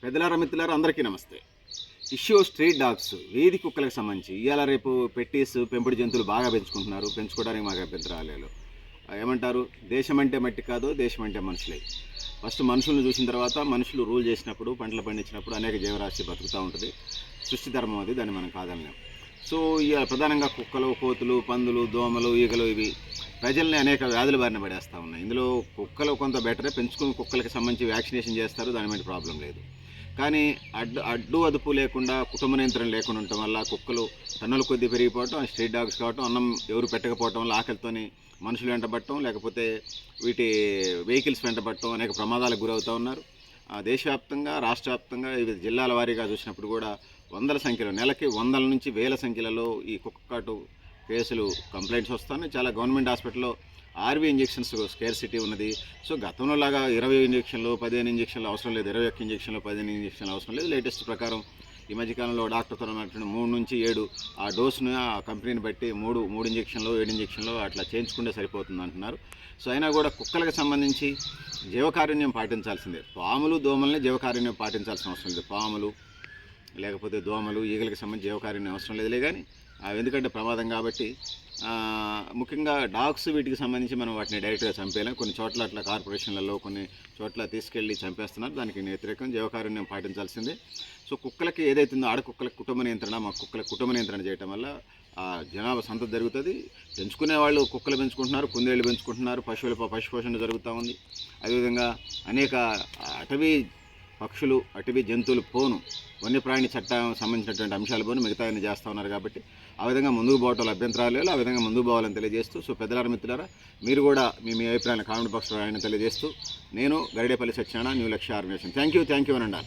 పెద్దలారా మిత్రులారా అందరికీ నమస్తే. ఇష్యూ స్ట్రీట్ డాగ్స్ వీధి కుక్కలకు సంబంధించి ఇవాళ రేపు పెట్టీస్ పెంపుడు జంతువులు బాగా పెంచుకుంటున్నారు. పెంచుకోవడానికి మాకు అభ్యంతరాలు లేవు. ఏమంటారు, దేశం అంటే మట్టి కాదు, దేశం అంటే మనుషులే. ఫస్ట్ మనుషులను చూసిన తర్వాత మనుషులు రూల్ చేసినప్పుడు, పంటలు పండించినప్పుడు అనేక జీవరాశి బతుకుతూ ఉంటుంది. సృష్టి ధర్మం అది, దాన్ని మనం కాదనలేం. సో ఇక ప్రధానంగా కుక్కలు, కోతులు, పందులు, దోమలు, ఈగలు ఇవి ప్రజల్ని అనేక వ్యాధుల బారిన పడేస్తూ ఉన్నాయి. ఇందులో కుక్కలు కొంత బెటరే, పెంచుకున్న కుక్కలకి సంబంధించి వ్యాక్సినేషన్ చేస్తారు, దాని మీద ప్రాబ్లం లేదు. కానీ అడ్డు అదుపు లేకుండా, కుటుంబ నియంత్రణ లేకుండా ఉండటం వల్ల కుక్కలు టన్నుల కొద్దీ పెరిగిపోవటం, స్ట్రీట్ డాగ్స్ కావటం, అన్నం ఎవరు పెట్టకపోవటం వల్ల ఆకలితోని మనుషులు వెంటబడటం, లేకపోతే వీటి వెహికల్స్ వెంటబడటం అనేక ప్రమాదాలకు గురవుతూ ఉన్నారు. దేశవ్యాప్తంగా, రాష్ట్ర వ్యాప్తంగా, వివిధ జిల్లాల వారీగా చూసినప్పుడు కూడా వందల సంఖ్యలో, నెలకి వందల నుంచి వేల సంఖ్యలలో ఈ కుక్క కాటు కేసులు, కంప్లైంట్స్ వస్తున్నాయి. చాలా గవర్నమెంట్ హాస్పిటల్లో ఆర్వీ ఇంజెక్షన్స్ స్కేర్సిటీ ఉన్నది. సో గతంలో లాగా 20 ఇంజెక్షన్లు 15 ఇంజెక్షన్లు అవసరం లేదు, 21 ఇంజెక్షన్లు 15 ఇంజెక్షన్లు అవసరం లేదు. లేటెస్ట్ ప్రకారం ఈ మధ్యకాలంలో డాక్టర్తో మాట్లాడిన 3 నుంచి 7 ఆ డోసును ఆ కంపెనీని బట్టి 3 ఇంజెక్షన్లు 7 ఇంజెక్షన్లు అట్లా చేయించుకుంటే సరిపోతుంది అంటున్నారు. సో అయినా కూడా కుక్కలకు సంబంధించి జీవకారుణ్యం పాటించాల్సిందే. పాములు, దోమల్ని జీవకారుణ్యం పాటించాల్సిన అవసరం లేదు. పాములు, లేకపోతే దోమలు, ఈగలకు సంబంధించి జీవకారుణ్యం అవసరం లేదులే. కానీ అవి ఎందుకంటే ప్రమాదం కాబట్టి, ముఖ్యంగా డాగ్స్ వీటికి సంబంధించి మనం వాటిని డైరెక్ట్గా చంపేయలేం. కొన్ని చోట్ల అట్లా కార్పొరేషన్లలో కొన్ని చోట్ల తీసుకెళ్ళి చంపేస్తున్నారు. దానికి వ్యతిరేకం జీవకారుణ్యం పాటించాల్సిందే. సో కుక్కలకి ఏదైతుందో ఆడ కుక్కలకు కుటుంబ నియంత్రణ, మా కుక్కలకు కుటుంబ నియంత్రణ చేయటం వల్ల జనాభా సంతతి జరుగుతుంది. పెంచుకునే వాళ్ళు కుక్కలు పెంచుకుంటున్నారు, కుందేళ్ళు పెంచుకుంటున్నారు, పశు పోషణ జరుగుతూ ఉంది. అదేవిధంగా అనేక అటవీ పక్షులు, అటవీ జంతువులు పోను, వన్యప్రాణి చట్టం సంబంధించినటువంటి అంశాలు పోను మిగతా అన్ని చేస్తూ ఉన్నారు. కాబట్టి ఆ విధంగా ముందుకు పోవటంలో అభ్యంతరాలు లేదు. ఆ విధంగా ముందుకు పోవాలని తెలియజేస్తూ, సో పెద్దలారా మిత్రులారా మీరు కూడా మీ అభిప్రాయాన్ని కామెంట్ బాక్స్లో ఆయన తెలియజేస్తూ, నేను గరిడేపల్లి సత్యనారాయణ, న్యూ లక్ష్య ఆర్గనైజేషన్. థ్యాంక్ యూ అనండి.